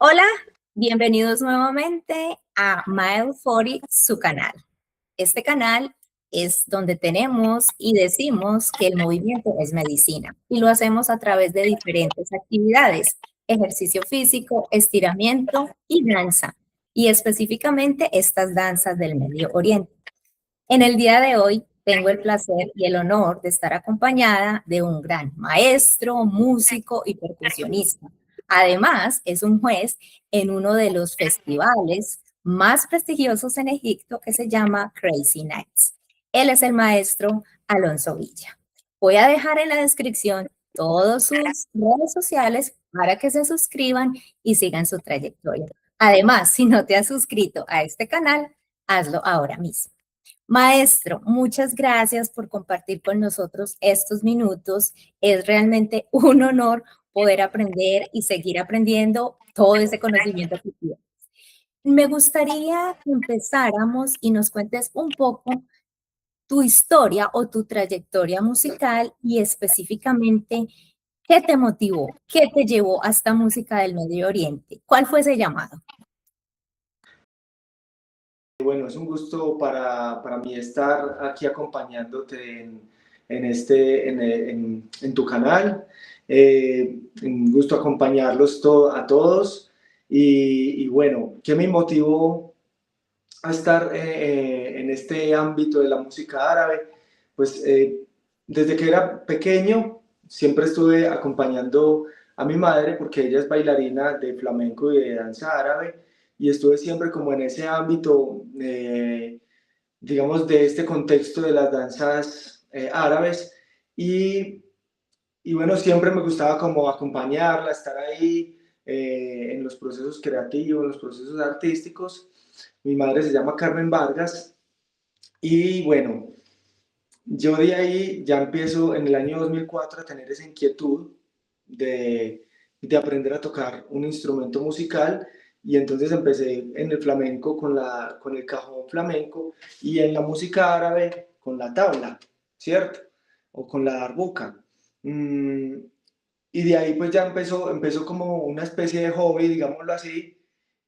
Hola, bienvenidos nuevamente a Mile 40, su canal. Este canal es donde tenemos y decimos que el movimiento es medicina y lo hacemos a través de diferentes actividades, ejercicio físico, estiramiento y danza, y específicamente estas danzas del Medio Oriente. En el día de hoy tengo el placer y el honor de estar acompañada de un gran maestro, músico y percusionista. Además, es un juez en uno de los festivales más prestigiosos en Egipto que se llama Crazy Nights. Él es el maestro Alonso Villa. Voy a dejar en la descripción todos sus redes sociales para que se suscriban y sigan su trayectoria. Además, si no te has suscrito a este canal, hazlo ahora mismo. Maestro, muchas gracias por compartir con nosotros estos minutos. Es realmente un honor poder aprender y seguir aprendiendo todo ese conocimiento que tienes. Me gustaría que empezáramos y nos cuentes un poco tu historia o tu trayectoria musical y específicamente qué te motivó, qué te llevó a esta música del Medio Oriente. ¿Cuál fue ese llamado? Bueno, es un gusto para mí estar aquí acompañándote en tu canal. Un gusto acompañarlos a todos. Y bueno, ¿qué me motivó a estar en este ámbito de la música árabe? Pues desde que era pequeño siempre estuve acompañando a mi madre porque ella es bailarina de flamenco y de danza árabe y estuve siempre como en ese ámbito, digamos, de este contexto de las danzas árabes y, y bueno, siempre me gustaba como acompañarla, estar ahí en los procesos creativos, en los procesos artísticos. Mi madre se llama Carmen Vargas y bueno, yo de ahí ya empiezo en el año 2004 a tener esa inquietud de, de aprender a tocar un instrumento musical y entonces empecé en el flamenco con el cajón flamenco y en la música árabe con la tabla, ¿cierto? O con la darbuka. Mm, y de ahí pues ya empezó como una especie de hobby, digámoslo así,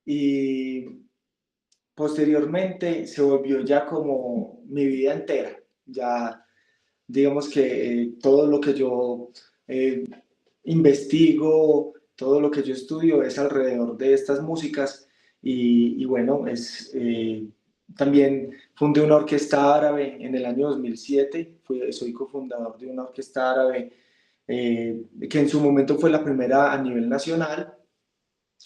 y posteriormente se volvió ya como mi vida entera. Ya digamos que todo lo que yo eh, investigo, todo lo que yo estudio es alrededor de estas músicas y bueno, también fundé una orquesta árabe en el año 2007, soy cofundador de una orquesta árabe que en su momento fue la primera a nivel nacional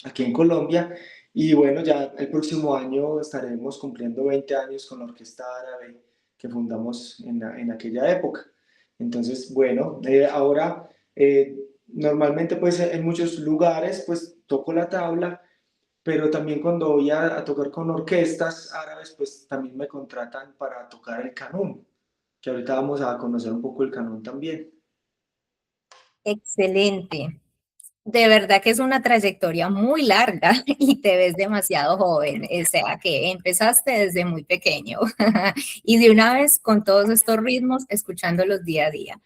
aquí en Colombia. Y bueno, ya el próximo año estaremos cumpliendo 20 años con la Orquesta Árabe que fundamos en aquella época. Entonces, bueno, ahora normalmente pues en muchos lugares pues toco la tabla, pero también cuando voy a tocar con orquestas árabes pues también me contratan para tocar el canún, que ahorita vamos a conocer un poco el canún también. Excelente. De verdad que es una trayectoria muy larga y te ves demasiado joven, o sea que empezaste desde muy pequeño y de una vez con todos estos ritmos, escuchándolos día a día.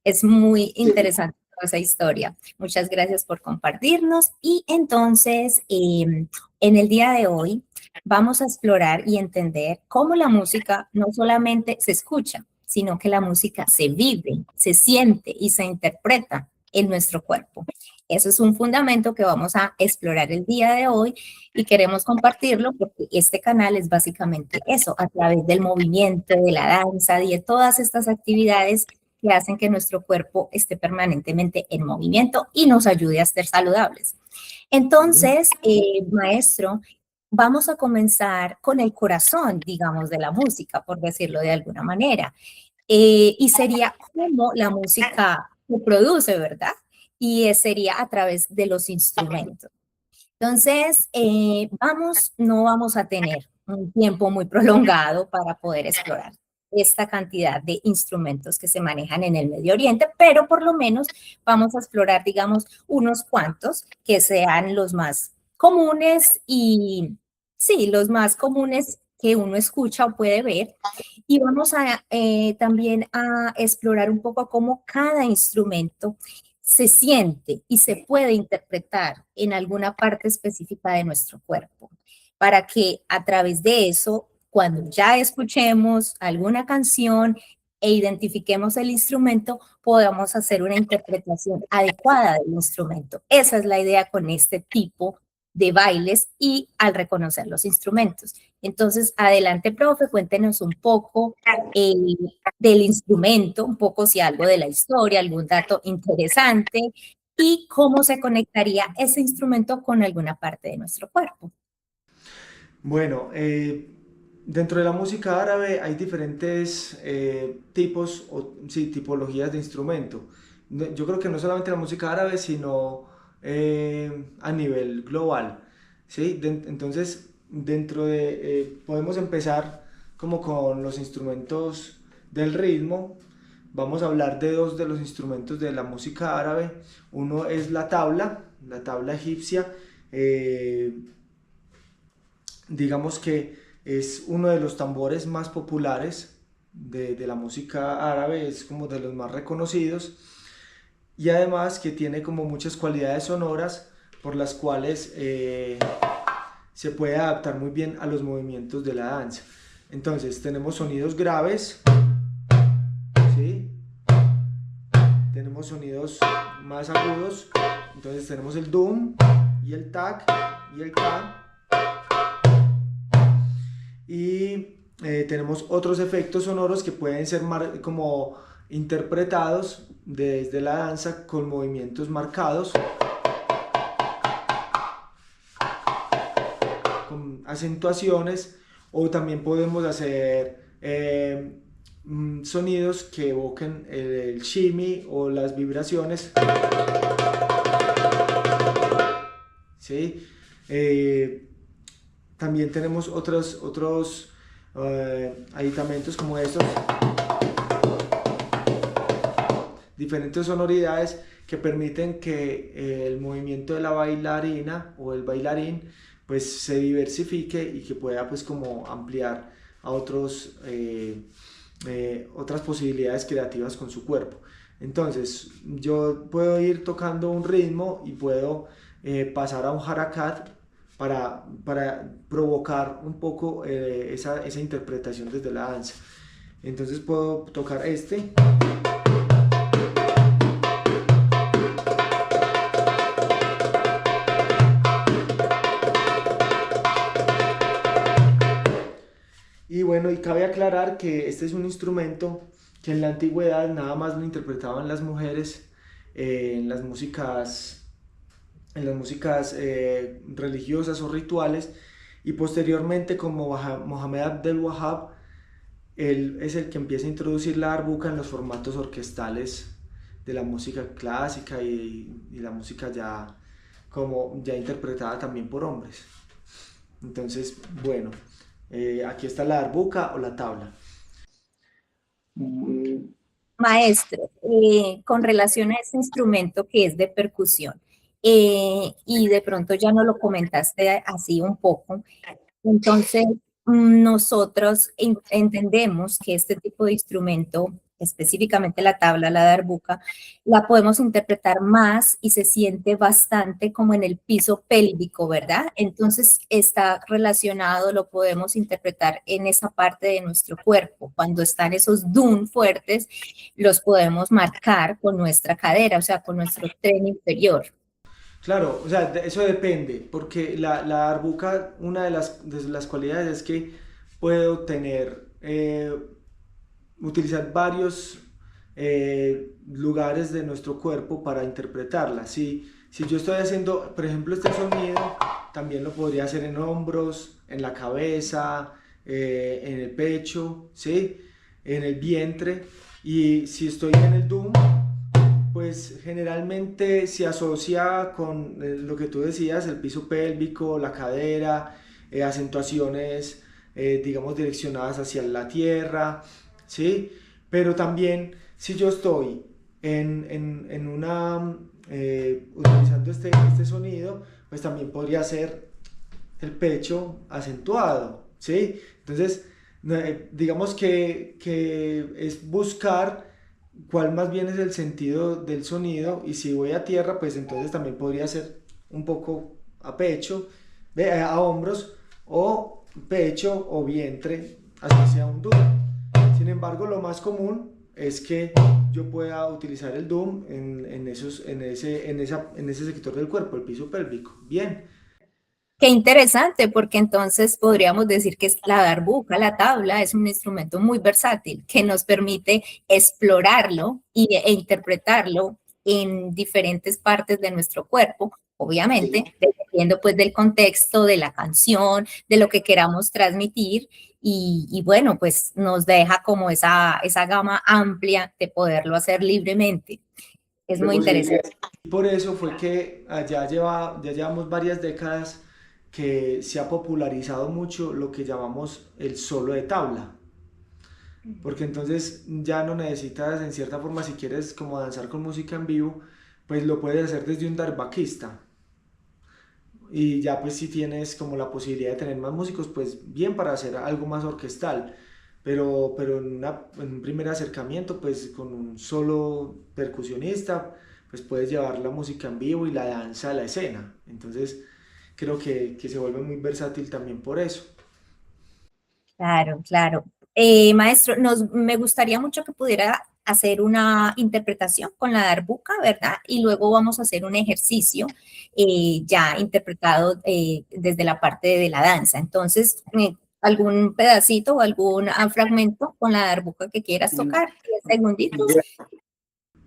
Es muy Sí. interesante toda esa historia. Muchas gracias por compartirnos y entonces en el día de hoy vamos a explorar y entender cómo la música no solamente se escucha, sino que la música se vive, se siente y se interpreta en nuestro cuerpo. Eso es un fundamento que vamos a explorar el día de hoy y queremos compartirlo porque este canal es básicamente eso, a través del movimiento, de la danza y de todas estas actividades que hacen que nuestro cuerpo esté permanentemente en movimiento y nos ayude a ser saludables. Ujú. Entonces, maestro, vamos a comenzar con el corazón, digamos, de la música, por decirlo de alguna manera. Y sería como la música se produce, ¿verdad? Y sería a través de los instrumentos. Entonces, no vamos a tener un tiempo muy prolongado para poder explorar esta cantidad de instrumentos que se manejan en el Medio Oriente, pero por lo menos vamos a explorar, digamos, unos cuantos que sean los más comunes y, sí, los más comunes que uno escucha o puede ver. Y vamos a también a explorar un poco cómo cada instrumento se siente y se puede interpretar en alguna parte específica de nuestro cuerpo, para que a través de eso, cuando ya escuchemos alguna canción e identifiquemos el instrumento, podamos hacer una interpretación adecuada del instrumento. Esa es la idea con este tipo de bailes y al reconocer los instrumentos. Entonces, adelante, profe, cuéntenos un poco eh, del instrumento, un poco si algo de la historia, algún dato interesante y cómo se conectaría ese instrumento con alguna parte de nuestro cuerpo. Bueno, dentro de la música árabe hay diferentes tipos o sí, tipologías de instrumento. Yo creo que no solamente la música árabe, sino a nivel global. ¿Sí? Entonces, podemos empezar como con los instrumentos del ritmo. Vamos a hablar de dos de los instrumentos de la música árabe. Uno es la tabla egipcia. Digamos que es uno de los tambores más populares de la música árabe, es como de los más reconocidos y además que tiene como muchas cualidades sonoras por las cuales se puede adaptar muy bien a los movimientos de la danza. Entonces tenemos sonidos graves, ¿sí? Tenemos sonidos más agudos, entonces tenemos el dum y el tak y el ka. Y tenemos otros efectos sonoros que pueden ser como interpretados desde la danza con movimientos marcados, con acentuaciones, o también podemos hacer sonidos que evoquen el shimmy o las vibraciones, ¿sí? También tenemos otros aditamentos como estos, diferentes sonoridades que permiten que el movimiento de la bailarina o el bailarín pues se diversifique y que pueda pues como ampliar a otras posibilidades creativas con su cuerpo. Entonces yo puedo ir tocando un ritmo y puedo pasar a un harakat para provocar un poco esa interpretación desde la danza. Entonces puedo tocar este. Y bueno, y cabe aclarar que este es un instrumento que en la antigüedad nada más lo interpretaban las mujeres en las músicas religiosas o rituales, y posteriormente como Mohamed Abdel Wahab, él es el que empieza a introducir la darbuka en los formatos orquestales de la música clásica y la música ya interpretada también por hombres. Entonces, bueno, aquí está la darbuka o la tabla. Maestro, con relación a ese instrumento que es de percusión, y de pronto ya no lo comentaste así un poco, entonces nosotros entendemos que este tipo de instrumento, específicamente la tabla, la darbuka, la podemos interpretar más y se siente bastante como en el piso pélvico, ¿verdad? Entonces está relacionado, lo podemos interpretar en esa parte de nuestro cuerpo. Cuando están esos dun fuertes, los podemos marcar con nuestra cadera, o sea, con nuestro tren inferior. Claro, o sea, eso depende, porque la darbuka, una de las cualidades es que puedo utilizar varios lugares de nuestro cuerpo para interpretarla. Si yo estoy haciendo, por ejemplo, este sonido, también lo podría hacer en hombros, en la cabeza, en el pecho, ¿sí? En el vientre. Y si estoy en el doom, pues generalmente se asocia con lo que tú decías, el piso pélvico, la cadera, acentuaciones, digamos, direccionadas hacia la tierra, ¿sí? Pero también si yo estoy utilizando este sonido, pues también podría ser el pecho acentuado, ¿sí? Entonces, digamos que es buscar cuál más bien es el sentido del sonido, y si voy a tierra, pues entonces también podría ser un poco a pecho, a hombros, o pecho o vientre, así sea un doom. Sin embargo, lo más común es que yo pueda utilizar el doom en ese sector del cuerpo, el piso pélvico. Bien. Qué interesante, porque entonces podríamos decir que la darbuka, la tabla, es un instrumento muy versátil que nos permite explorarlo e interpretarlo en diferentes partes de nuestro cuerpo, Sí. obviamente, dependiendo pues del contexto, de la canción, de lo que queramos transmitir, y bueno, pues nos deja como esa gama amplia de poderlo hacer libremente. Es De muy interesante. posibilidades. Y por eso fue que ya llevamos varias décadas que se ha popularizado mucho lo que llamamos el solo de tabla. Porque entonces ya no necesitas, en cierta forma, si quieres como danzar con música en vivo, pues lo puedes hacer desde un darbuquista. Y ya pues si tienes como la posibilidad de tener más músicos, pues bien para hacer algo más orquestal. Pero en un primer acercamiento, pues con un solo percusionista, pues puedes llevar la música en vivo y la danza a la escena. Entonces creo que se vuelve muy versátil también por eso. Claro, claro. Maestro, me gustaría mucho que pudiera hacer una interpretación con la darbuka, ¿verdad? Y luego vamos a hacer un ejercicio ya interpretado desde la parte de la danza. Entonces, algún pedacito o algún fragmento con la darbuka que quieras tocar, 10 segunditos.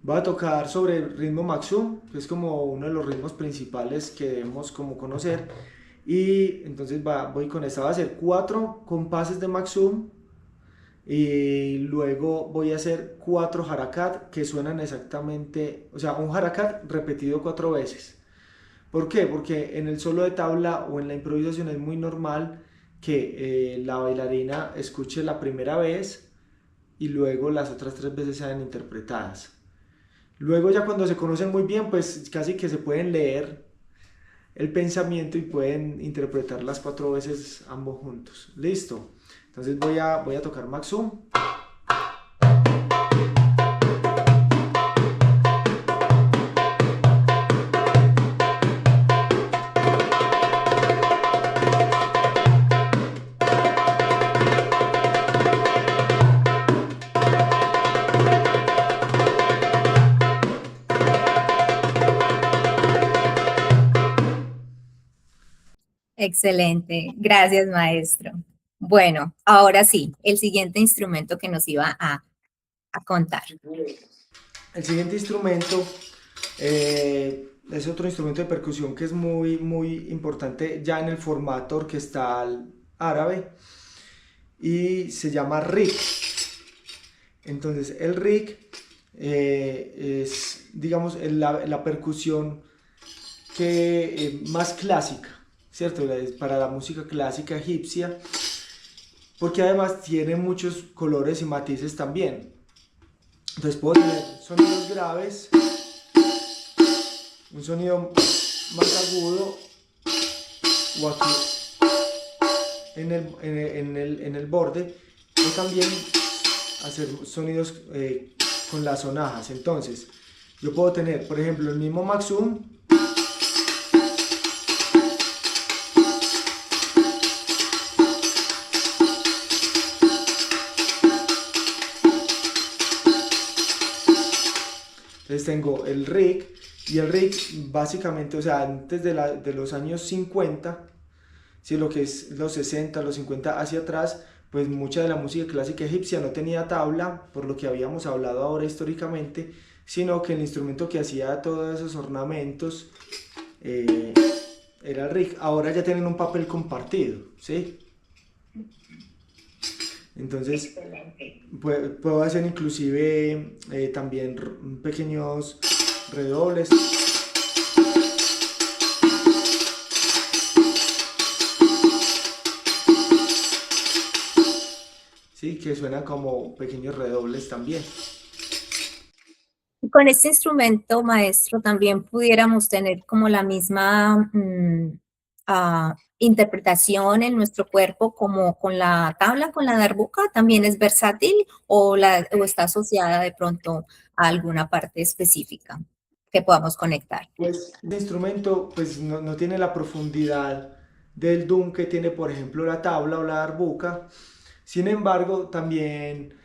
Voy a tocar sobre el ritmo Maxum, que es como uno de los ritmos principales que debemos como conocer. Y entonces voy con esta, va a hacer 4 compases de Maxum, y luego voy a hacer 4 harakat que suenan exactamente, o sea, un harakat repetido 4 veces. ¿Por qué? Porque en el solo de tabla o en la improvisación es muy normal que la bailarina escuche la primera vez y luego las otras 3 veces sean interpretadas. Luego ya cuando se conocen muy bien, pues casi que se pueden leer el pensamiento y pueden interpretar las 4 veces ambos juntos. Listo. Entonces voy a tocar Maxum. Excelente. Gracias, maestro. Bueno, ahora sí, el siguiente instrumento que nos iba a contar. El siguiente instrumento es otro instrumento de percusión que es muy importante ya en el formato orquestal árabe, y se llama rik. Entonces el rik es, digamos, la percusión más clásica, ¿cierto? Para la música clásica egipcia, porque además tiene muchos colores y matices también. Entonces puedo tener sonidos graves, un sonido más agudo, o aquí en el borde, o también hacer sonidos con las sonajas. Entonces yo puedo tener, por ejemplo, el mismo Maxum, entonces tengo el rig, y el rig básicamente, o sea, antes de los años 50, si lo que es los 60, los 50 hacia atrás, pues mucha de la música clásica egipcia no tenía tabla, por lo que habíamos hablado ahora históricamente, sino que el instrumento que hacía todos esos ornamentos eh, era el rig. Ahora ya tienen un papel compartido, ¿sí? Entonces puedo hacer inclusive también pequeños redobles. Sí, que suenan como pequeños redobles también. Con este instrumento, maestro, también pudiéramos tener como la misma interpretación en nuestro cuerpo como con la tabla, con la darbuka, también es versátil o está asociada de pronto a alguna parte específica que podamos conectar. Pues este instrumento pues no tiene la profundidad del doom que tiene, por ejemplo, la tabla o la darbuka. Sin embargo, también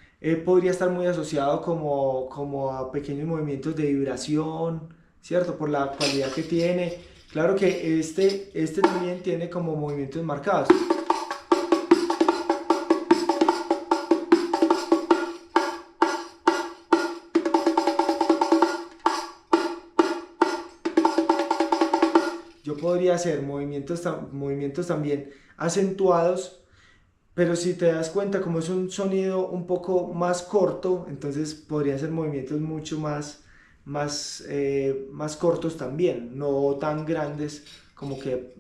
podría estar muy asociado como a pequeños movimientos de vibración, ¿cierto? Por la cualidad que tiene. Claro que este también tiene como movimientos marcados. Yo podría hacer movimientos también acentuados, pero si te das cuenta, como es un sonido un poco más corto, entonces podrían ser movimientos mucho más cortos también, no tan grandes como que,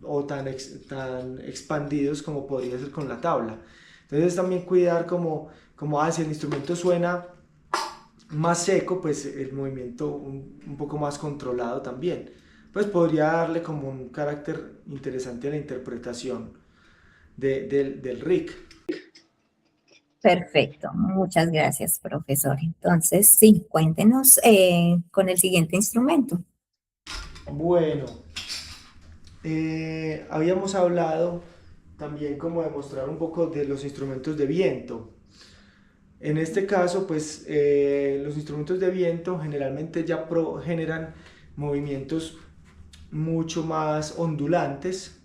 o tan expandidos como podría ser con la tabla. Entonces también cuidar como si el instrumento suena más seco, pues el movimiento un poco más controlado también. Pues podría darle como un carácter interesante a la interpretación del RIC. Perfecto, muchas gracias, profesor. Entonces, sí, cuéntenos con el siguiente instrumento. Bueno, habíamos hablado también como de mostrar un poco de los instrumentos de viento. En este caso, pues los instrumentos de viento generalmente ya generan movimientos mucho más ondulantes,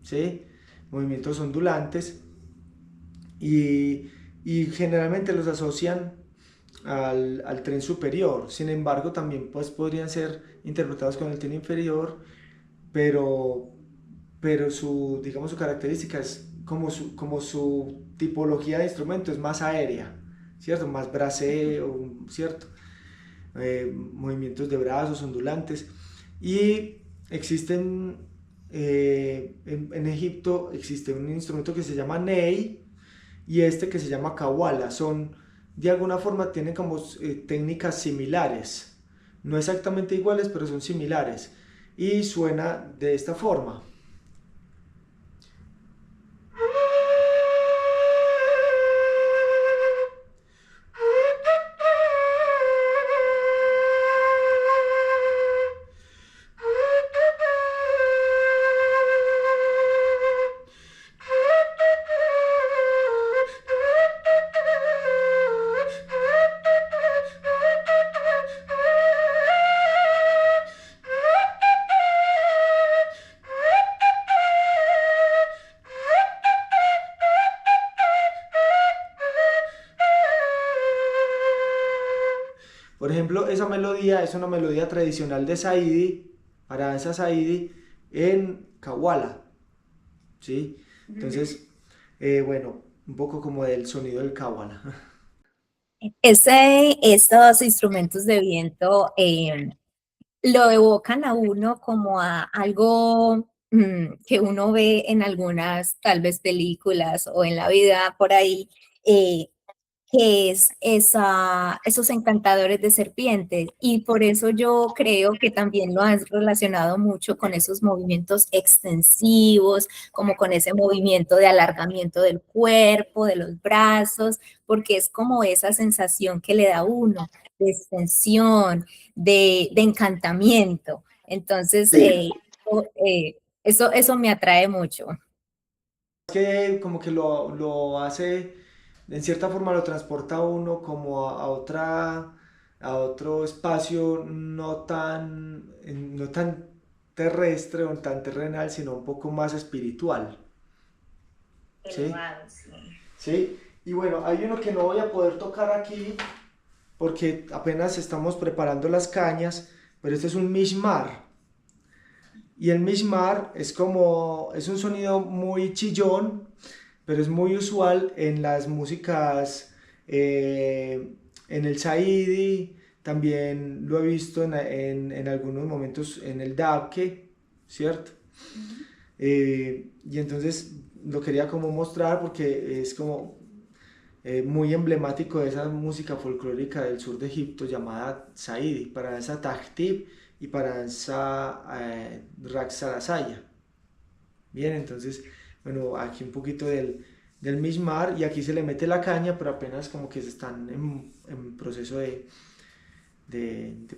¿sí? Movimientos ondulantes y, y generalmente los asocian al tren superior. Sin embargo, también pues, podrían ser interpretados con el tren inferior, pero, pero digamos, su característica es como su tipología de instrumento es más aérea, ¿cierto? Más braceo, ¿cierto? Movimientos de brazos ondulantes. Y existen, en Egipto existe un instrumento que se llama ney y este que se llama kawala. Son, de alguna forma, tienen como técnicas similares. No exactamente iguales, pero son similares. Y suena de esta forma. Por ejemplo, esa melodía es una melodía tradicional de Saidi, para danza Saidi, en Kawala, ¿sí? Entonces, bueno, un poco como del sonido del Kawala. Estos instrumentos de viento lo evocan a uno como a algo que uno ve en algunas, tal vez, películas o en la vida por ahí, eh, que es esos encantadores de serpientes. Y por eso yo creo que también lo has relacionado mucho con esos movimientos extensivos, como con ese movimiento de alargamiento del cuerpo, de los brazos, porque es como esa sensación que le da a uno de extensión, de encantamiento. Entonces, Sí. eso me atrae mucho. Que como que lo hace, en cierta forma lo transporta a uno como a otro espacio no tan terrestre o tan terrenal, sino un poco más espiritual, ¿sí? Elevado, sí. ¿Sí? Y bueno, hay uno que no voy a poder tocar aquí porque apenas estamos preparando las cañas, pero este es un mishmar. Y el mishmar es un sonido muy chillón, pero es muy usual en las músicas, en el saidi, también lo he visto en algunos momentos en el dabke, ¿cierto? Y entonces lo quería como mostrar porque es como muy emblemático de esa música folclórica del sur de Egipto llamada saidi, para danza tahtib y para danza Raqs al Asaya. Bien, entonces, bueno, aquí un poquito del mishmar y aquí se le mete la caña, pero apenas como que se están en proceso de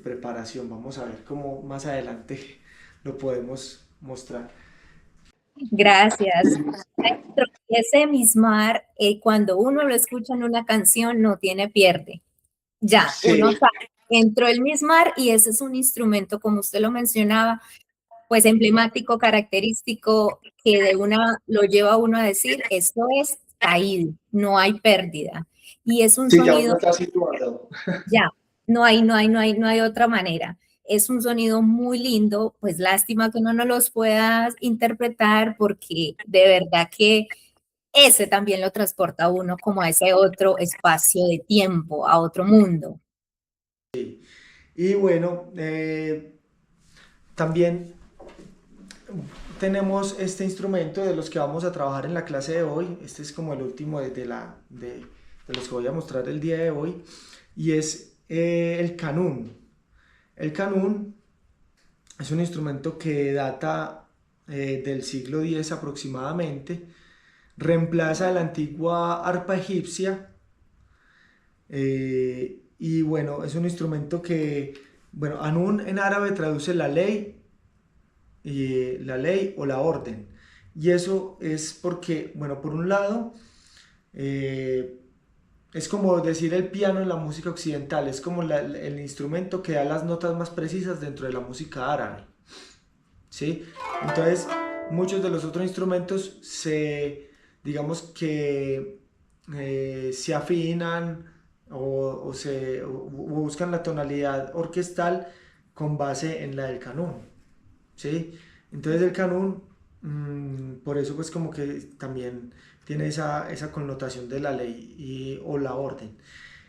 preparación. Vamos a ver cómo más adelante lo podemos mostrar. Gracias. Ese mismar, cuando uno lo escucha en una canción, no tiene pierde. Ya, Sí, uno sabe, entró el mismar y ese es un instrumento, como usted lo mencionaba, pues emblemático, característico, que de una lo lleva a uno a decir, esto es Said, no hay pérdida. Y es un sí, ya uno sonido, está situado. ya, no hay otra manera. Es un sonido muy lindo, pues lástima que uno no los pueda interpretar porque de verdad que ese también lo transporta a uno como a ese otro espacio de tiempo, a otro mundo. Y bueno, también tenemos este instrumento de los que vamos a trabajar en la clase de hoy. Este es como el último de los que voy a mostrar el día de hoy. Y es el canún. El canún es un instrumento que data del siglo X aproximadamente. Reemplaza la antigua arpa egipcia. Y bueno, es un instrumento que, bueno, Anún en árabe traduce la ley o la orden. Y eso es porque, bueno, por un lado, eh, es como decir el piano en la música occidental, es como el instrumento que da las notas más precisas dentro de la música árabe. ¿Sí? Entonces, muchos de los otros instrumentos digamos que se afinan o buscan la tonalidad orquestal con base en la del canún. ¿Sí? Entonces el canún, por eso pues como que también tiene esa connotación de la ley o la orden.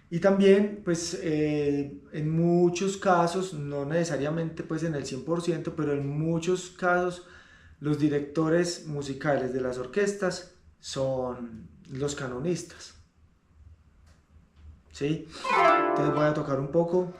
Y también pues en muchos casos, no necesariamente pues en el 100% pero en muchos casos los directores musicales de las orquestas son los canonistas. ¿Sí? Entonces voy a tocar un poco.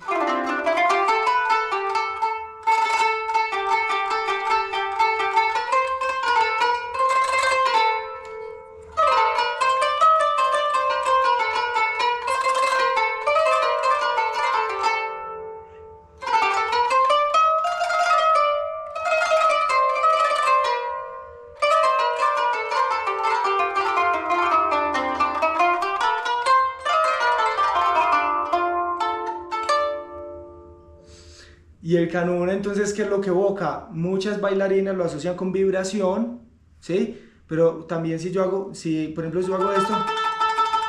Y el canún, entonces, ¿qué es lo que evoca? Muchas bailarinas lo asocian con vibración, ¿sí? Pero también si por ejemplo si yo hago esto,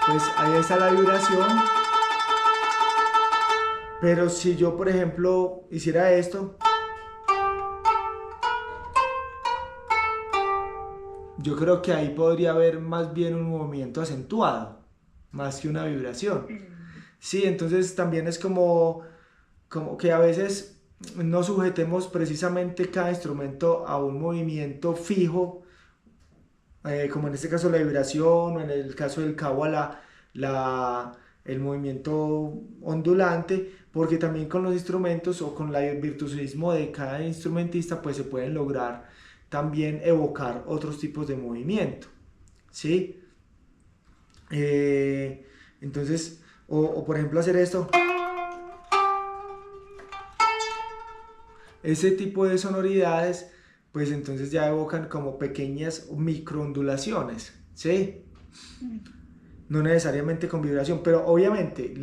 pues ahí está la vibración. Pero si yo, por ejemplo, hiciera esto, yo creo que ahí podría haber más bien un movimiento acentuado, más que una vibración. Sí, entonces también es como que a veces no sujetemos precisamente cada instrumento a un movimiento fijo, como en este caso la vibración o en el caso del cabo a el movimiento ondulante, porque también con los instrumentos o con el virtuosismo de cada instrumentista pues se pueden lograr también evocar otros tipos de movimiento, ¿sí? Eh, entonces, o por ejemplo hacer esto, ese tipo de sonoridades pues entonces ya evocan como pequeñas microondulaciones, ¿sí? No necesariamente con vibración, pero obviamente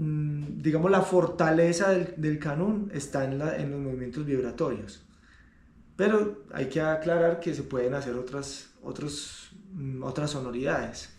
digamos, la fortaleza del canún está en los movimientos vibratorios. Pero hay que aclarar que se pueden hacer otras sonoridades.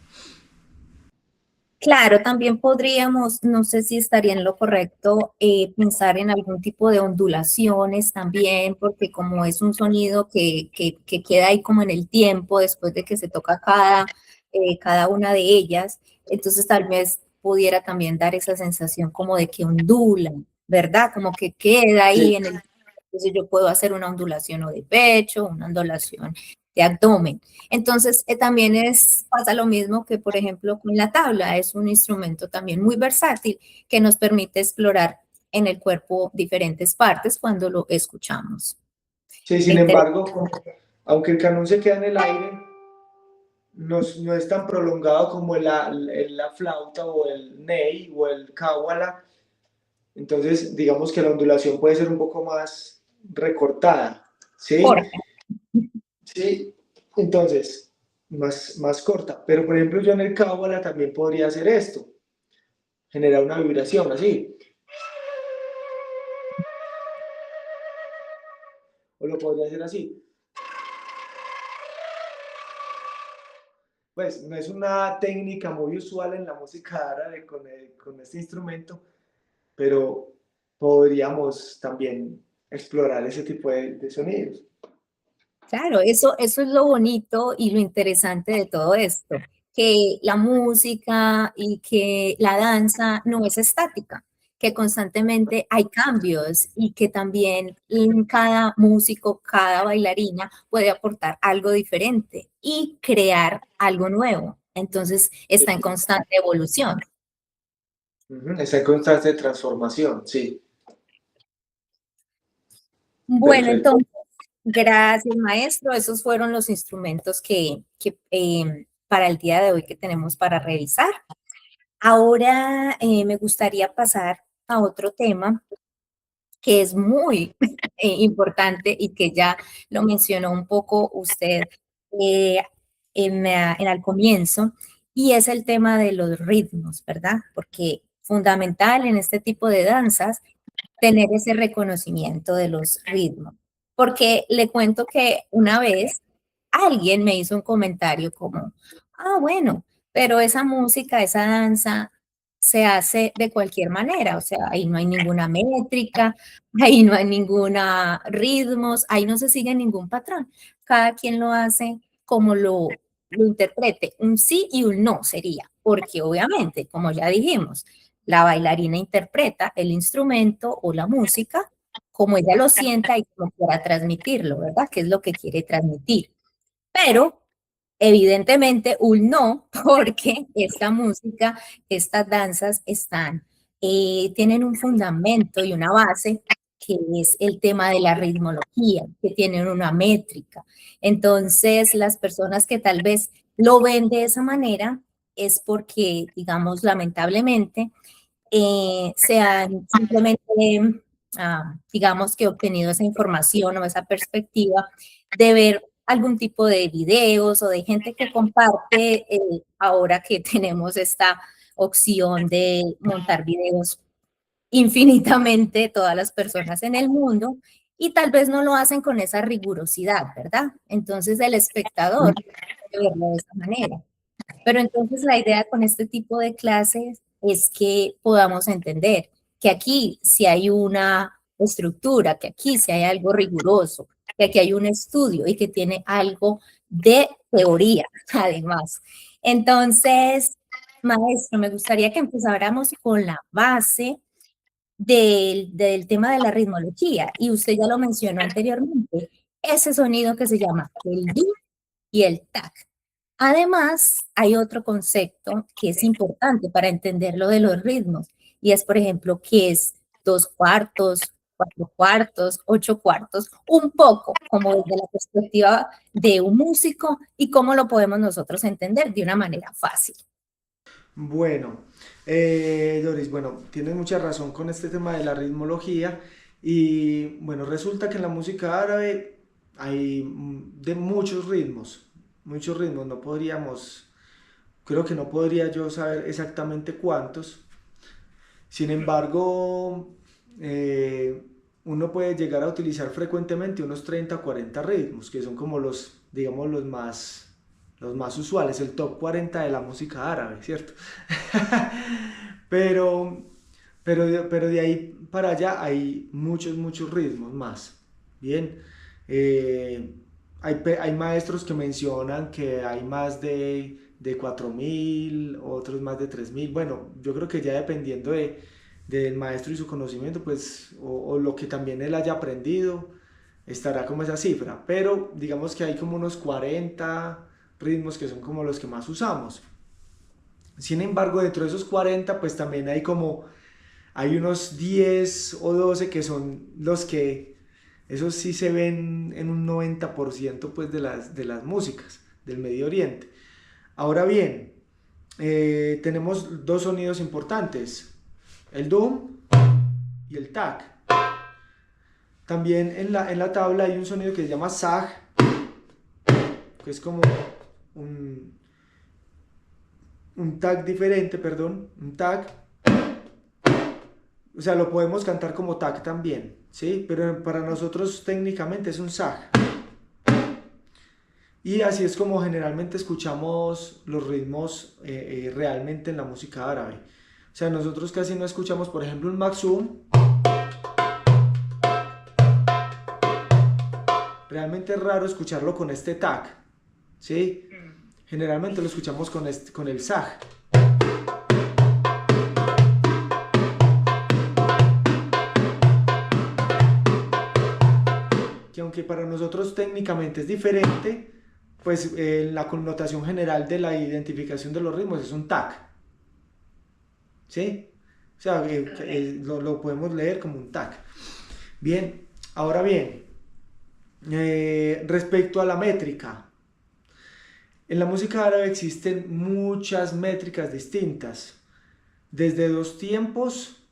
Claro, también podríamos, no sé si estaría en lo correcto, pensar en algún tipo de ondulaciones también, porque como es un sonido que queda ahí como en el tiempo después de que se toca cada una de ellas, entonces tal vez pudiera también dar esa sensación como de que ondula, ¿verdad? Como que queda Sí, ahí en el... Entonces yo puedo hacer una ondulación o de pecho, una ondulación de abdomen. Entonces, también pasa lo mismo que, por ejemplo, con la tabla. Es un instrumento también muy versátil que nos permite explorar en el cuerpo diferentes partes cuando lo escuchamos. Sí, sin Interesante. embargo, aunque el canon se queda en el aire, no es tan prolongado como la flauta o el ney o el cábala. Entonces, digamos que la ondulación puede ser un poco más recortada, ¿sí? Corta. Sí, entonces, más corta. Pero, por ejemplo, yo en el cábala también podría hacer esto, generar una vibración así. O lo podría hacer así. Pues no es una técnica muy usual en la música árabe con este instrumento, pero podríamos también explorar ese tipo de sonidos. Claro, eso es lo bonito y lo interesante de todo esto, que la música y que la danza no es estática, que constantemente hay cambios y que también cada músico, cada bailarina puede aportar algo diferente y crear algo nuevo. Entonces está en constante evolución. Está en constante transformación, sí, Bueno, perfecto. entonces, gracias, maestro. Esos fueron los instrumentos que para el día de hoy que tenemos para revisar. Ahora me gustaría pasar a otro tema que es muy importante y que ya lo mencionó un poco usted eh, al comienzo, y es el tema de los ritmos, ¿verdad? Porque fundamental en este tipo de danzas tener ese reconocimiento de los ritmos. Porque le cuento que una vez alguien me hizo un comentario como, bueno, pero esa música, esa danza se hace de cualquier manera, o sea, ahí no hay ninguna métrica, ahí no hay ninguna ritmos, ahí no se sigue ningún patrón. Cada quien lo hace como lo interprete, un sí y un no sería, porque obviamente, como ya dijimos, la bailarina interpreta el instrumento o la música como ella lo sienta y como quiera transmitirlo, ¿verdad? ¿Qué es lo que quiere transmitir? Pero evidentemente un no, porque esta música, estas danzas tienen un fundamento y una base que es el tema de la ritmología, que tienen una métrica. Entonces, las personas que tal vez lo ven de esa manera es porque, digamos, lamentablemente, se han simplemente, digamos que obtenido esa información o esa perspectiva de ver algún tipo de videos o de gente que comparte, ahora que tenemos esta opción de montar videos infinitamente todas las personas en el mundo y tal vez no lo hacen con esa rigurosidad, ¿verdad? Entonces el espectador puede verlo de esa manera. Pero entonces la idea con este tipo de clases es que podamos entender que aquí sí hay una estructura, que aquí sí hay algo riguroso, que aquí hay un estudio y que tiene algo de teoría, además. Entonces, maestro, me gustaría que empezáramos con la base del tema de la ritmología. Y usted ya lo mencionó anteriormente, ese sonido que se llama el do y el tac. Además, hay otro concepto que es importante para entender lo de los ritmos y es, por ejemplo, qué es dos cuartos, cuatro cuartos, ocho cuartos, un poco como desde la perspectiva de un músico y cómo lo podemos nosotros entender de una manera fácil. Bueno, Doris, bueno, tienes mucha razón con este tema de la ritmología y bueno, resulta que en la música árabe hay de muchos ritmos, no podríamos, creo que no podría yo saber exactamente cuántos. Sin embargo, uno puede llegar a utilizar frecuentemente unos 30 o 40 ritmos, que son como los, digamos, los más usuales, el top 40 de la música árabe, ¿cierto? pero, pero de ahí para allá hay muchos ritmos más. Bien, eh, hay maestros que mencionan que hay más de 4.000, otros más de 3.000. Bueno, yo creo que ya dependiendo del maestro y su conocimiento, pues, o lo que también él haya aprendido, estará como esa cifra. Pero digamos que hay como unos 40 ritmos que son como los que más usamos. Sin embargo, dentro de esos 40 pues también hay como, hay unos 10 o 12 que son los que Eso sí se ve en un 90% pues, de las músicas del Medio Oriente. Ahora bien, tenemos dos sonidos importantes, el dum y el tak. También en la tabla hay un sonido que se llama sag, que es como un, un tag diferente, perdón, un tag. O sea, lo podemos cantar como tag también, ¿sí? Pero para nosotros técnicamente es un sag. Y así es como generalmente escuchamos los ritmos realmente en la música árabe. O sea, nosotros casi no escuchamos, por ejemplo, un maksum. Realmente es raro escucharlo con este tag, ¿sí? Generalmente lo escuchamos con el sag. Que aunque para nosotros técnicamente es diferente, pues la connotación general de la identificación de los ritmos es un tag, ¿sí? O sea, lo podemos leer como un tag. Bien, ahora bien, respecto a la métrica, en la música árabe existen muchas métricas distintas, desde 2 tiempos,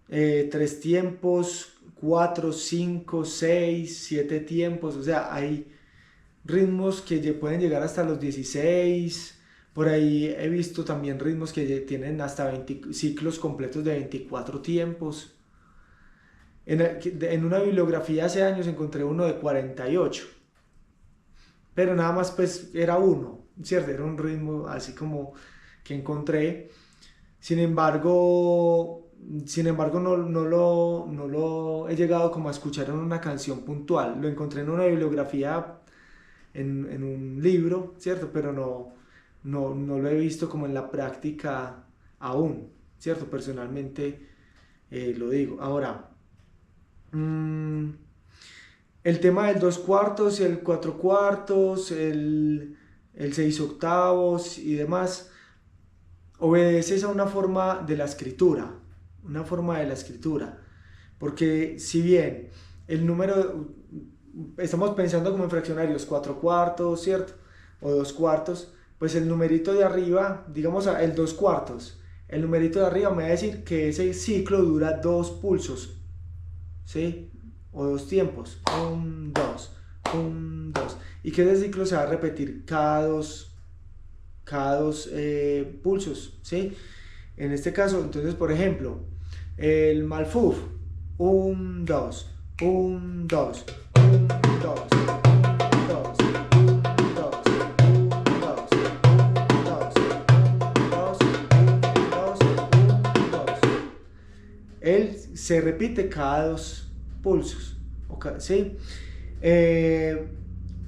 3 tiempos, 4, 5, 6, 7 tiempos, o sea, hay ritmos que pueden llegar hasta los 16, por ahí he visto también ritmos que tienen hasta 20 ciclos completos de 24 tiempos. En una bibliografía hace años encontré uno de 48, pero nada más pues era uno, ¿cierto? Era un ritmo así como que encontré. Sin embargo, no lo he llegado como a escuchar en una canción puntual. Lo encontré en una bibliografía, en un libro, ¿cierto? Pero no lo he visto como en la práctica aún, ¿cierto? Personalmente lo digo. Ahora, el tema del 2 cuartos, el 4 cuartos, el 6 octavos y demás, obedeces a una forma de la escritura, una forma de la escritura, porque si bien el número, estamos pensando como en fraccionarios, 4 cuartos, ¿cierto? O 2 cuartos, pues el numerito de arriba, digamos el 2 cuartos, el numerito de arriba me va a decir que ese ciclo dura 2 pulsos, ¿sí? O 2 tiempos, 1, 2, 1, 2, y que ese ciclo se va a repetir cada dos pulsos, ¿sí? En este caso, entonces, por ejemplo, el malfuf, 1, 2, 1, 2, 1, 2, 1, 2, 1, 2, 1, 2, 1, 2, él se repite cada 2 pulsos, ¿sí? En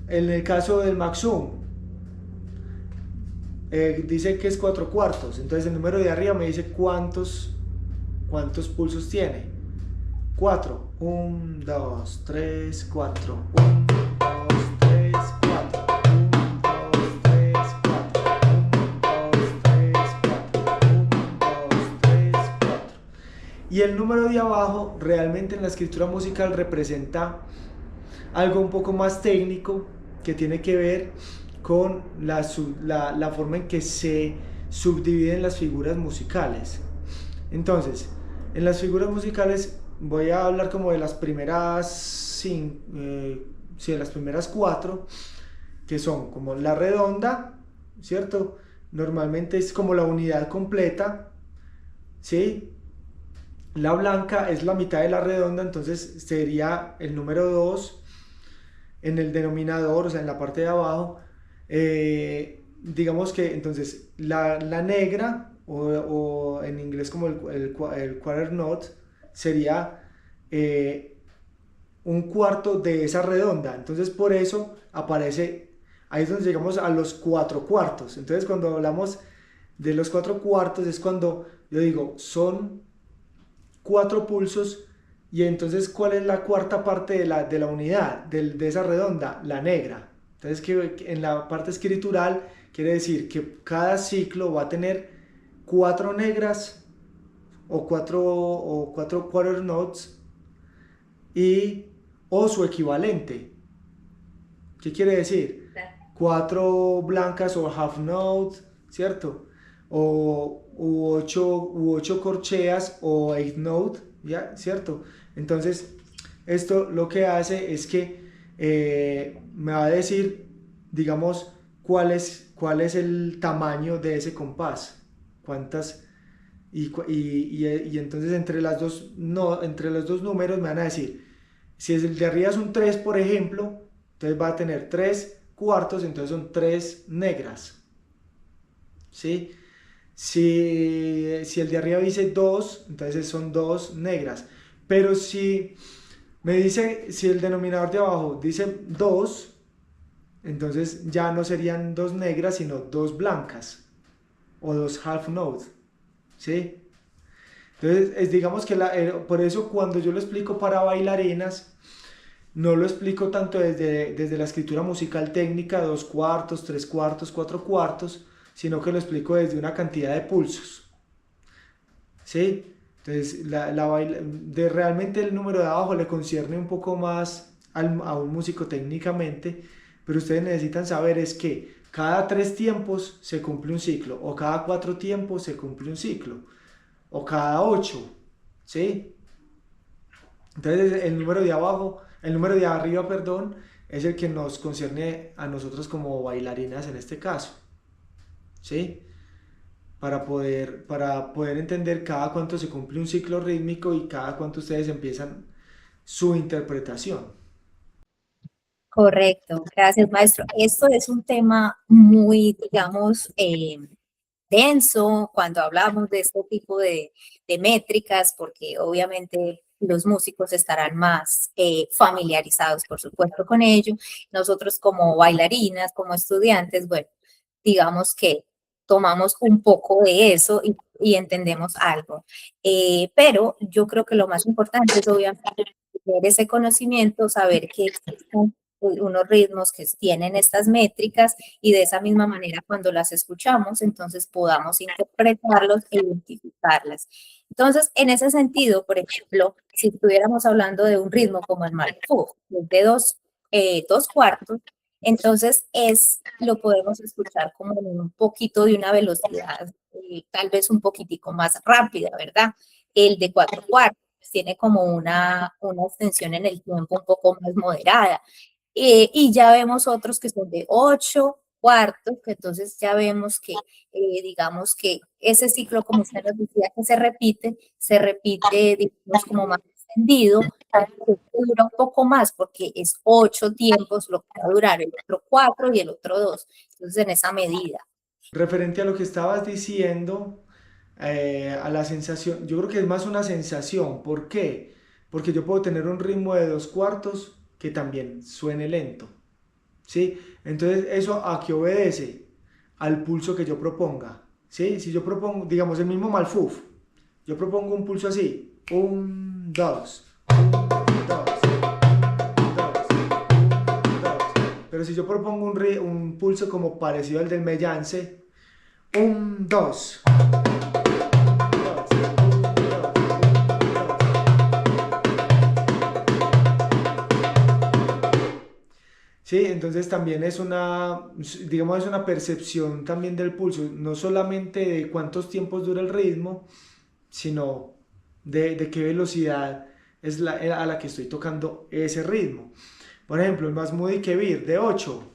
el caso del maksum, dice que es 4 cuartos, entonces el número de arriba me dice cuántos pulsos tiene. 4, 1, 2, 3, 4, 1, 2, 3, 4, 1, 2, 3, 4, 1, 2, 3, 4, 1, 2, 3, 4. Y el número de abajo realmente en la escritura musical representa algo un poco más técnico que tiene que ver con la forma en que se subdividen las figuras musicales. Entonces, en las figuras musicales voy a hablar como de las primeras de las primeras 4, que son como la redonda, ¿cierto? Normalmente es como la unidad completa, ¿sí? La blanca es la mitad de la redonda, entonces sería el número 2 en el denominador, o sea, en la parte de abajo. Digamos que entonces la negra, o en inglés como el quarter note, sería un cuarto de esa redonda. Entonces por eso aparece, ahí es donde llegamos a los 4 cuartos. Entonces cuando hablamos de los 4 cuartos es cuando yo digo, son 4 pulsos. Y entonces, ¿cuál es la cuarta parte de la unidad, de esa redonda? La negra. Entonces, que en la parte escritural quiere decir que cada ciclo va a tener 4 negras o 4 quarter notes y o su equivalente. ¿Qué quiere decir? 4 blancas o half note, ¿cierto? U ocho corcheas o eighth note, ¿ya? ¿Cierto? Entonces, esto lo que hace es que me va a decir, digamos, cuál es el tamaño de ese compás, cuántas, y entonces entre los dos números me van a decir, si el de arriba es un 3 por ejemplo, entonces va a tener 3 cuartos, entonces son 3 negras, ¿sí? Si el de arriba dice 2, entonces son 2 negras. Pero si el denominador de abajo dice 2, entonces ya no serían 2 negras, sino 2 blancas o 2 half notes, ¿sí? Entonces, digamos que por eso cuando yo lo explico para bailarinas, no lo explico tanto desde la escritura musical técnica, 2 cuartos, 3 cuartos, 4 cuartos, sino que lo explico desde una cantidad de pulsos, ¿sí? Entonces, realmente el número de abajo le concierne un poco más a un músico técnicamente, pero ustedes necesitan saber es que cada 3 tiempos se cumple un ciclo, o cada 4 tiempos se cumple un ciclo, o cada 8, ¿sí? Entonces el número de arriba, perdón, es el que nos concierne a nosotros como bailarinas en este caso, ¿sí? Para poder entender cada cuánto se cumple un ciclo rítmico y cada cuánto ustedes empiezan su interpretación. Correcto, gracias, maestro. Esto es un tema muy, digamos, denso cuando hablamos de este tipo de métricas, porque obviamente los músicos estarán más familiarizados, por supuesto, con ello. Nosotros como bailarinas, como estudiantes, bueno, digamos que tomamos un poco de eso y entendemos algo. Pero yo creo que lo más importante es obviamente tener ese conocimiento, saber que existen unos ritmos que tienen estas métricas y de esa misma manera cuando las escuchamos, entonces podamos interpretarlos e identificarlas. Entonces, en ese sentido, por ejemplo, si estuviéramos hablando de un ritmo como el Malfaux, de dos cuartos, entonces lo podemos escuchar como en un poquito de una velocidad, tal vez un poquitico más rápida, ¿verdad? El de 4 cuartos tiene como una extensión en el tiempo un poco más moderada. Y ya vemos otros que son de 8 cuartos, que entonces ya vemos que, digamos que ese ciclo, como usted nos decía, que se repite, digamos, como más extendido, que dura un poco más, porque es 8 tiempos lo que va a durar, el otro 4 y el otro 2. Entonces, en esa medida. Referente a lo que estabas diciendo, a la sensación, yo creo que es más una sensación. ¿Por qué? Porque yo puedo tener un ritmo de 2 cuartos que también suene lento, ¿sí? Entonces, ¿eso a qué obedece? Al pulso que yo proponga, ¿sí? Si yo propongo, digamos, el mismo Malfuf, yo propongo un pulso así, 1, 2, 1, 2, 1, 2, 1, 2. Pero si yo propongo un pulso como parecido al del Mellance, 1, 2, sí, entonces también digamos, es una percepción también del pulso, no solamente de cuántos tiempos dura el ritmo, sino de qué velocidad es a la que estoy tocando ese ritmo. Por ejemplo, el Masmudi Kebir de 8.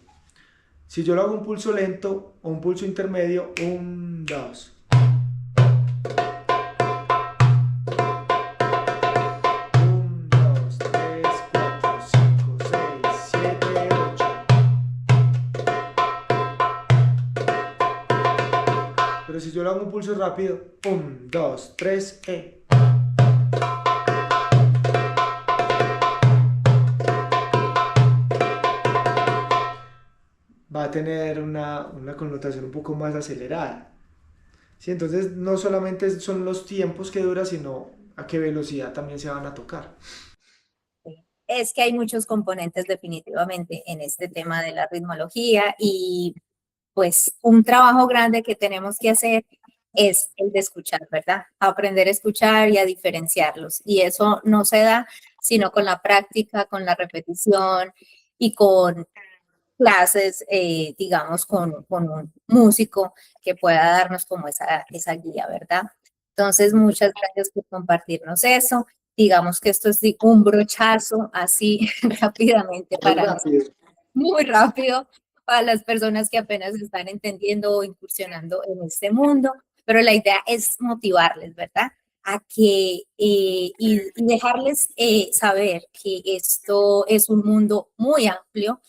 Si yo lo hago un pulso lento o un pulso intermedio, 1, 2. 1, 2, 3, 4, 5, 6, 7, 8. Pero si yo lo hago un pulso rápido, 1, 2, 3. Va a tener una connotación un poco más acelerada. Sí, entonces no solamente son los tiempos que dura, sino a qué velocidad también se van a tocar. Es que hay muchos componentes definitivamente en este tema de la ritmología y pues un trabajo grande que tenemos que hacer es el de escuchar, ¿verdad? Aprender a escuchar y a diferenciarlos. Y eso no se da sino con la práctica, con la repetición y con clases, digamos, con un músico que pueda darnos como esa guía, ¿verdad? Entonces, muchas gracias por compartirnos eso. Digamos que esto es un brochazo así rápidamente Muy para rápido. muy rápido para las personas que apenas están entendiendo o incursionando en este mundo, pero la idea es motivarles, ¿verdad? A que y dejarles saber que esto es un mundo muy amplio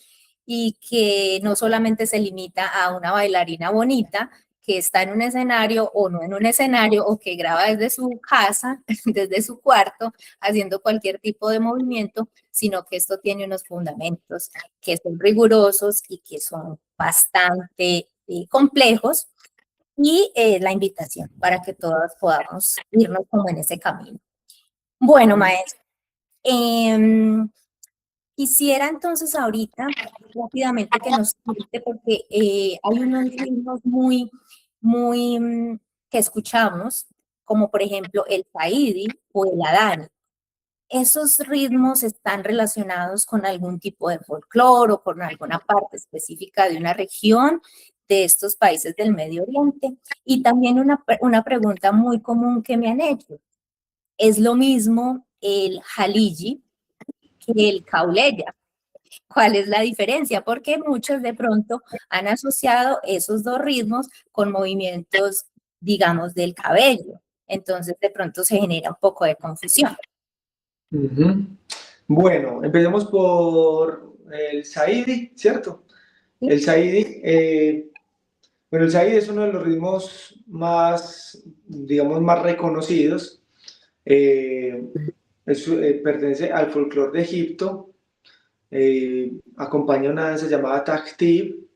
y que no solamente se limita a una bailarina bonita que está en un escenario o no en un escenario o que graba desde su casa, desde su cuarto, haciendo cualquier tipo de movimiento, sino que esto tiene unos fundamentos que son rigurosos y que son bastante complejos y la invitación para que todas podamos irnos como en ese camino. Bueno, maestro, eh, quisiera entonces ahorita rápidamente que nos cuente, porque hay unos ritmos muy que escuchamos, como por ejemplo el Saidi o el Adani. ¿Esos ritmos están relacionados con algún tipo de folclore o con alguna parte específica de una región de estos países del Medio Oriente? Y también una pregunta muy común que me han hecho. ¿Es lo mismo el Jaliji que el Kauleya? ¿Cuál es la diferencia? Porque muchos de pronto han asociado esos dos ritmos con movimientos, digamos, del cabello. Entonces, de pronto se genera un poco de confusión. Ujú. Bueno, empecemos por el Saidi, ¿cierto? ¿Sí? El Saidi, bueno, el Saidi es uno de los ritmos más, digamos, más reconocidos. Eh, pertenece al folclore de Egipto. Acompaña una danza llamada Taktib,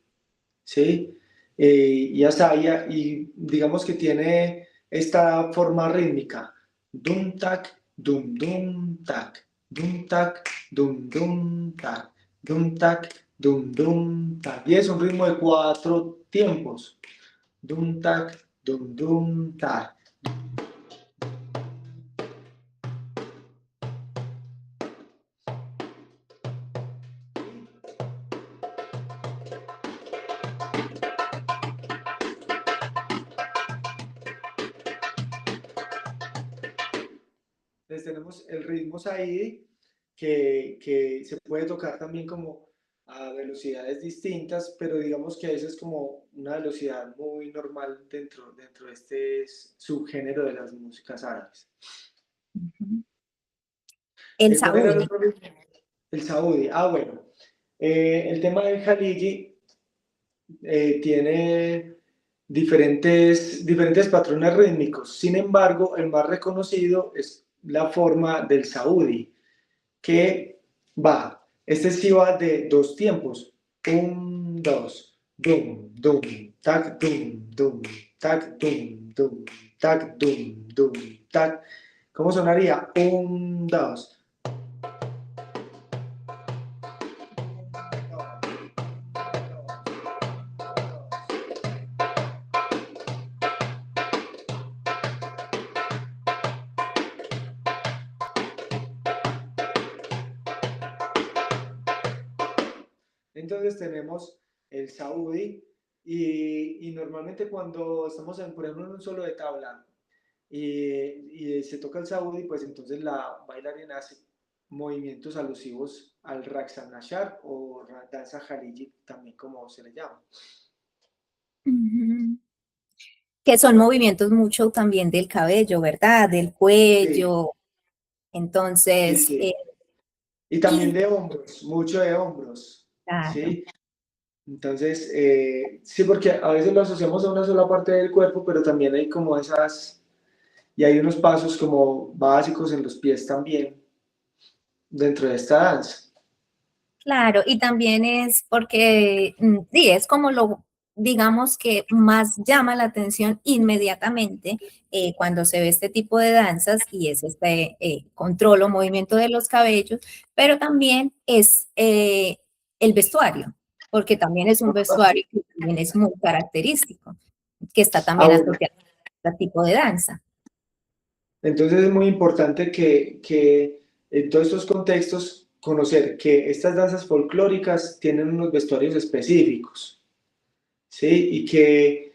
¿sí? Y Asaya, y digamos que tiene esta forma rítmica. Dum tac, dum tac, dum tac, dum tac, dum tac, dum tac. Y es un ritmo de 4 tiempos. Dum tac, dum tac. Entonces tenemos el ritmo Saidi, que se puede tocar también como a velocidades distintas, pero digamos que eso es como una velocidad muy normal dentro de este subgénero de las músicas árabes. El ¿Cuál era el Saudi. otro ritmo? El Saudi. Ah, bueno. El tema del Khaliji tiene diferentes patrones rítmicos. Sin embargo, el más reconocido es la forma del Saudi, que va, este sí va de 2 tiempos, un, dos, dum, tac, tac, tac, tac. ¿Cómo sonaría? Un, dos. Entonces tenemos el Saudi y normalmente cuando estamos, por ejemplo, en un solo de tabla y se toca el Saudi, pues entonces la bailarina hace movimientos alusivos al Raqs al-Nashar o danza Khaliji, también como se le llama. Ujú. Que son movimientos mucho también del cabello, ¿verdad? Del Sí, cuello. sí, Entonces, sí. Y también y de hombros, mucho de hombros, claro, ¿sí? Entonces, sí, porque a veces lo asociamos a una sola parte del cuerpo, pero también hay como esas, y hay unos pasos como básicos en los pies también dentro de esta danza. claro, y también es porque, sí, es como lo, digamos que más llama la atención inmediatamente cuando se ve este tipo de danzas y es este control o movimiento de los cabellos, pero también es el vestuario, porque también es un vestuario que también es muy característico, que está Ah, también bueno. asociado a este tipo de danza. Entonces es muy importante que en todos estos contextos, conocer que estas danzas folclóricas tienen unos vestuarios específicos, ¿sí? Y que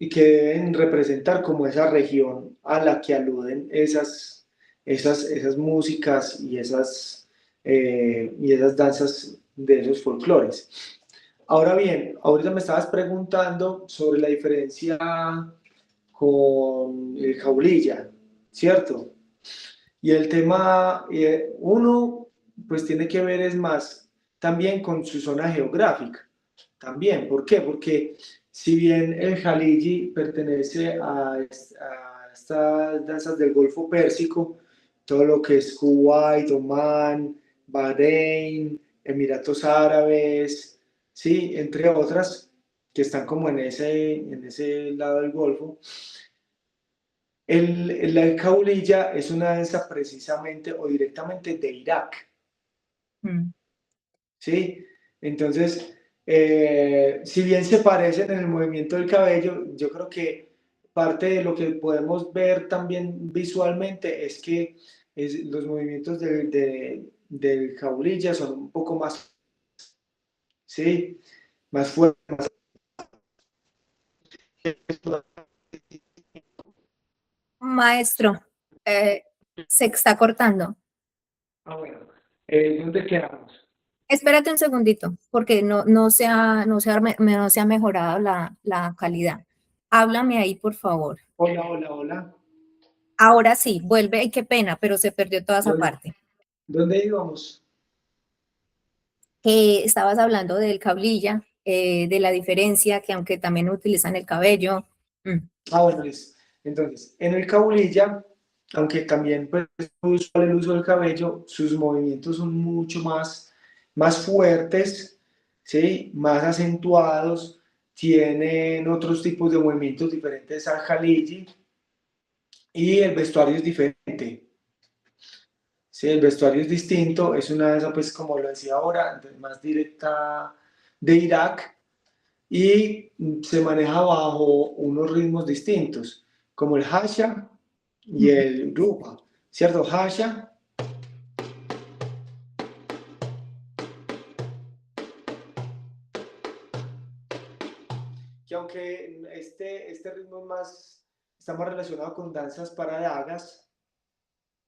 deben representar como esa región a la que aluden esas músicas y esas danzas de esos folclores. Ahora bien, ahorita me estabas preguntando sobre la diferencia con el jaulilla, ¿cierto? Y el tema, uno, pues tiene que ver es más también con su zona geográfica. También, ¿por qué? Porque si bien el Jaligi pertenece a estas danzas del Golfo Pérsico, todo lo que es Kuwait, Omán, Bahrein, Emiratos Árabes, sí, entre otras, que están como en ese lado del Golfo, la caulilla es una danza precisamente o directamente de Irak, Mm. ¿sí? Entonces, si bien se parecen en el movimiento del cabello, yo creo que parte de lo que podemos ver también visualmente es que los movimientos del caulilla son un poco más, ¿sí? Más fuertes. Maestro, eh, se está cortando. Ah, bueno. ¿Dónde quedamos? Espérate un segundito, porque no se ha mejorado la calidad. Háblame ahí, por favor. Hola, hola, hola. Ahora sí, vuelve, ay, qué pena, pero se perdió toda esa ¿Dónde, parte. dónde íbamos? Estabas hablando del cablilla, de la diferencia, que aunque también utilizan el cabello. Mm. Ah, bueno, listo. Entonces, en el caulilla, aunque también pues, es muy usual el uso del cabello, sus movimientos son mucho más fuertes, ¿sí? Más acentuados, tienen otros tipos de movimientos diferentes al jaliji y el vestuario es diferente. Sí, el vestuario es distinto, es una danza, pues como lo decía ahora, más directa de Irak, y se maneja bajo unos ritmos distintos, como el hasha y el ruba, ¿cierto? Hasha, que aunque este ritmo está más relacionado con danzas para dagas,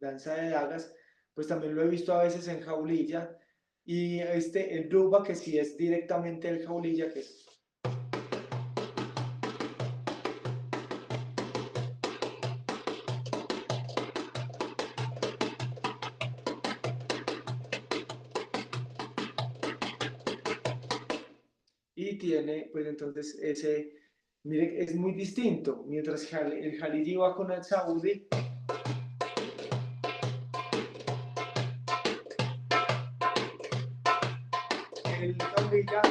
danza de dagas, pues también lo he visto a veces en jaulilla, y el ruba, que sí es directamente el jaulilla, que es y tiene, pues entonces mire, es muy distinto. Mientras el Jalili va con el Saudi, el Jaulilla,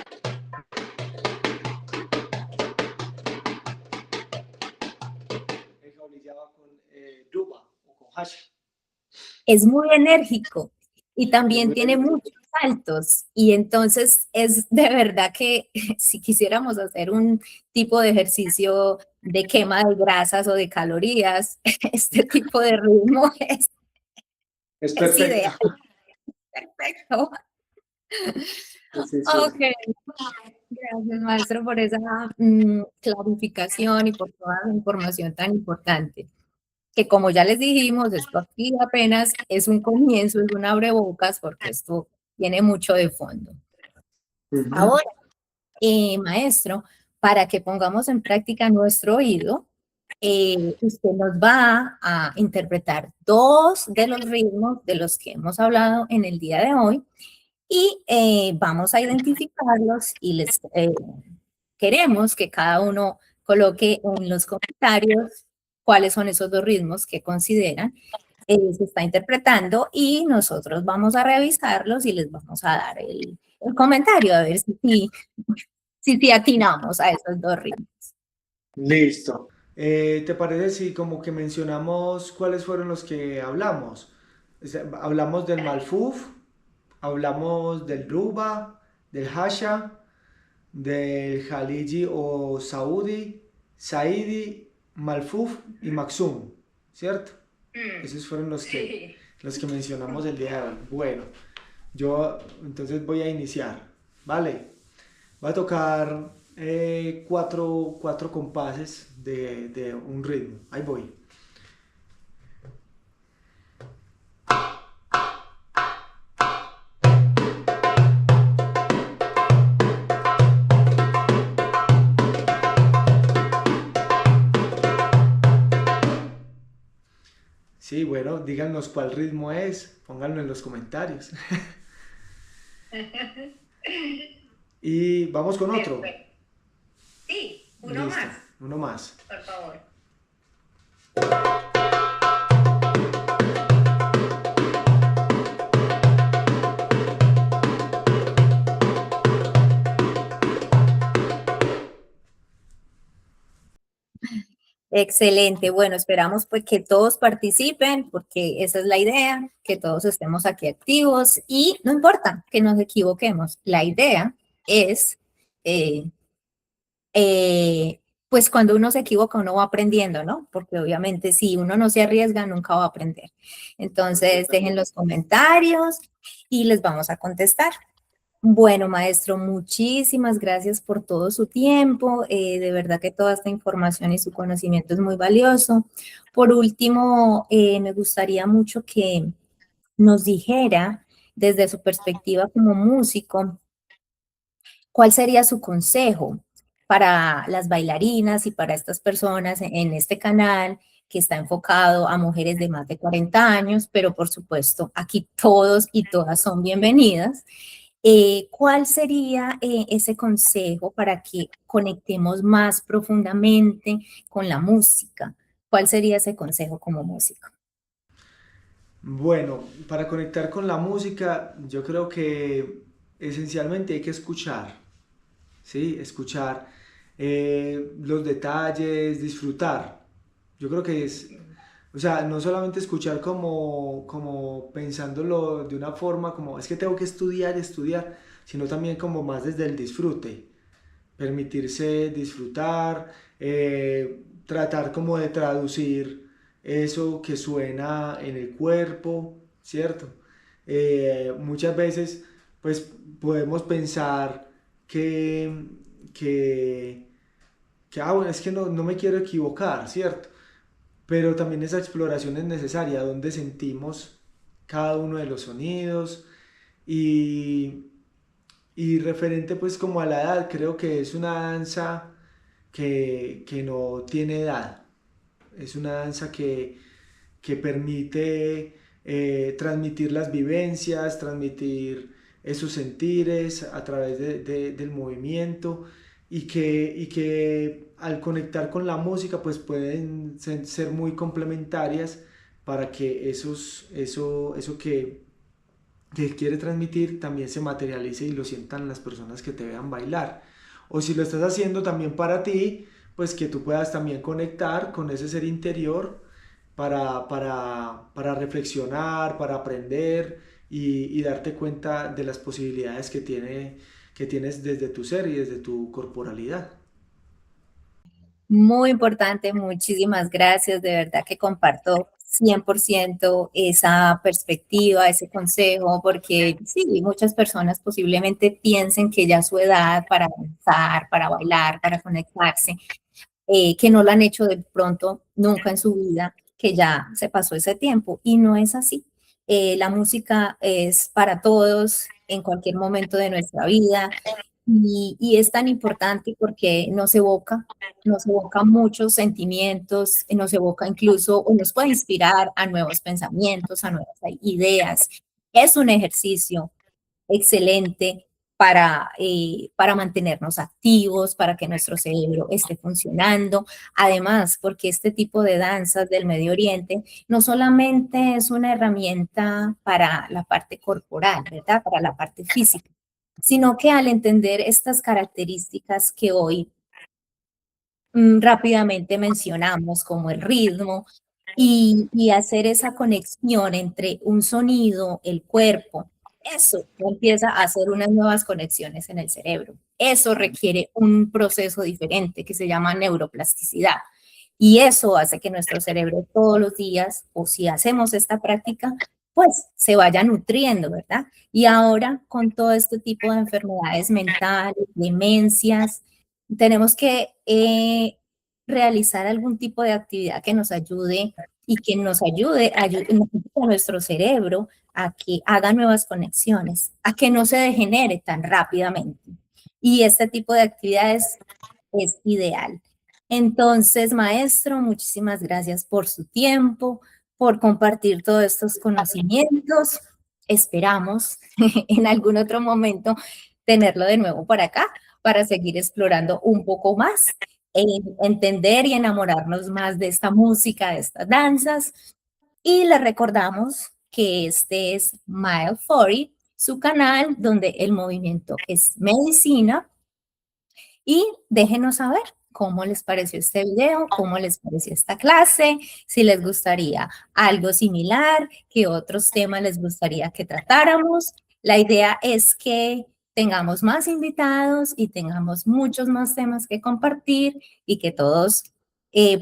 el Jaulilla va con Duba o con Hash. Es muy enérgico y Es también muy tiene enérgico. muchos saltos. Y entonces es de verdad que si quisiéramos hacer un tipo de ejercicio de quema de grasas o de calorías, este tipo de ritmo Es es perfecto. ideal. Perfecto. Sí, sí. Ok, gracias maestro por esa clarificación y por toda la información tan importante. Que como ya les dijimos, esto aquí apenas es un comienzo, es un abrebocas, porque esto tiene mucho de fondo. Ujú. Ahora, maestro, para que pongamos en práctica nuestro oído, usted nos va a interpretar dos de los ritmos de los que hemos hablado en el día de hoy y vamos a identificarlos y les queremos que cada uno coloque en los comentarios cuáles son esos dos ritmos que consideran se está interpretando y nosotros vamos a revisarlos y les vamos a dar el comentario a ver si atinamos a esos dos ritmos. Listo. ¿Te parece si como que mencionamos cuáles fueron los que hablamos? O sea, hablamos del Malfuf, hablamos del Ruba, del Hasha, del Jaliji o Saudi, Saidi, Malfuf y Maksum, ¿cierto? Esos fueron Sí. los que mencionamos el día de hoy. Bueno, yo entonces voy a iniciar. Vale, voy a tocar cuatro compases de un ritmo. Ahí voy. Sí, bueno, díganos cuál ritmo es, pónganlo en los comentarios. Y vamos con otro. Perfecto. Sí, uno Listo, más, uno más. por favor. Excelente. Bueno, esperamos pues que todos participen porque esa es la idea, que todos estemos aquí activos y no importa que nos equivoquemos. La idea es, eh, pues cuando uno se equivoca, uno va aprendiendo, ¿no? Porque obviamente si uno no se arriesga, nunca va a aprender. Entonces, dejen los comentarios y les vamos a contestar. Bueno, maestro, muchísimas gracias por todo su tiempo. De verdad que toda esta información y su conocimiento es muy valioso. Por último, me gustaría mucho que nos dijera, desde su perspectiva como músico, ¿cuál sería su consejo para las bailarinas y para estas personas en este canal que está enfocado a mujeres de más de 40 años, pero por supuesto aquí todos y todas son bienvenidas? ¿Cuál sería ese consejo para que conectemos más profundamente con la música? ¿Cuál sería ese consejo como músico? Bueno, para conectar con la música, yo creo que esencialmente hay que escuchar, ¿sí? Escuchar los detalles, disfrutar. Yo creo que es, o sea, no solamente escuchar como pensándolo de una forma como es que tengo que estudiar, estudiar, sino también como más desde el disfrute, permitirse disfrutar, tratar como de traducir eso que suena en el cuerpo, ¿cierto? Muchas veces pues podemos pensar que, que, bueno, es que no me quiero equivocar, ¿cierto? Pero también esa exploración es necesaria, donde sentimos cada uno de los sonidos y, y referente pues como a la edad, creo que es una danza que no tiene edad, es una danza que permite transmitir las vivencias, transmitir esos sentires a través del movimiento y que al conectar con la música pues pueden ser muy complementarias para que eso que quiere transmitir también se materialice y lo sientan las personas que te vean bailar. O si lo estás haciendo también para ti, pues que tú puedas también conectar con ese ser interior para reflexionar, para aprender y darte cuenta de las posibilidades que tienes desde tu ser y desde tu corporalidad. Muy importante, muchísimas gracias. De verdad que comparto 100% esa perspectiva, ese consejo, porque sí, muchas personas posiblemente piensen que ya su edad para danzar, para bailar, para conectarse, que no lo han hecho de pronto nunca en su vida, que ya se pasó ese tiempo. Y no es así. La música es para todos en cualquier momento de nuestra vida y es tan importante porque nos evoca muchos sentimientos, nos evoca incluso o nos puede inspirar a nuevos pensamientos, a nuevas ideas. Es un ejercicio excelente para mantenernos activos, para que nuestro cerebro esté funcionando. Además, porque este tipo de danzas del Medio Oriente no solamente es una herramienta para la parte corporal, ¿verdad? Para la parte física, sino que al entender estas características que hoy rápidamente mencionamos, como el ritmo, y hacer esa conexión entre un sonido, el cuerpo, eso empieza a hacer unas nuevas conexiones en el cerebro. Eso requiere un proceso diferente que se llama neuroplasticidad. Y eso hace que nuestro cerebro todos los días, o si hacemos esta práctica, pues se vaya nutriendo, ¿verdad? Y ahora con todo este tipo de enfermedades mentales, demencias, tenemos que realizar algún tipo de actividad que nos ayude y que nos ayude a nuestro cerebro a que haga nuevas conexiones, a que no se degenere tan rápidamente. Y este tipo de actividades es ideal. Entonces, maestro, muchísimas gracias por su tiempo, por compartir todos estos conocimientos. Esperamos en algún otro momento tenerlo de nuevo por acá para seguir explorando un poco más, entender y enamorarnos más de esta música, de estas danzas. Y le recordamos que este es Mile 40, su canal donde el movimiento es medicina. Y déjenos saber cómo les pareció este video, cómo les pareció esta clase, si les gustaría algo similar, qué otros temas les gustaría que tratáramos. La idea es que tengamos más invitados y tengamos muchos más temas que compartir y que todos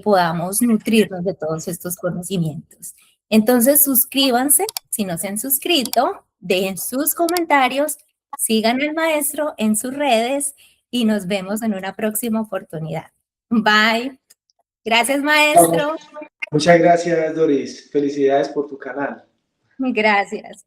podamos nutrirnos de todos estos conocimientos. Entonces, suscríbanse si no se han suscrito, dejen sus comentarios, sigan al maestro en sus redes y nos vemos en una próxima oportunidad. Bye. Gracias, maestro. Muchas gracias, Doris. Felicidades por tu canal. Gracias.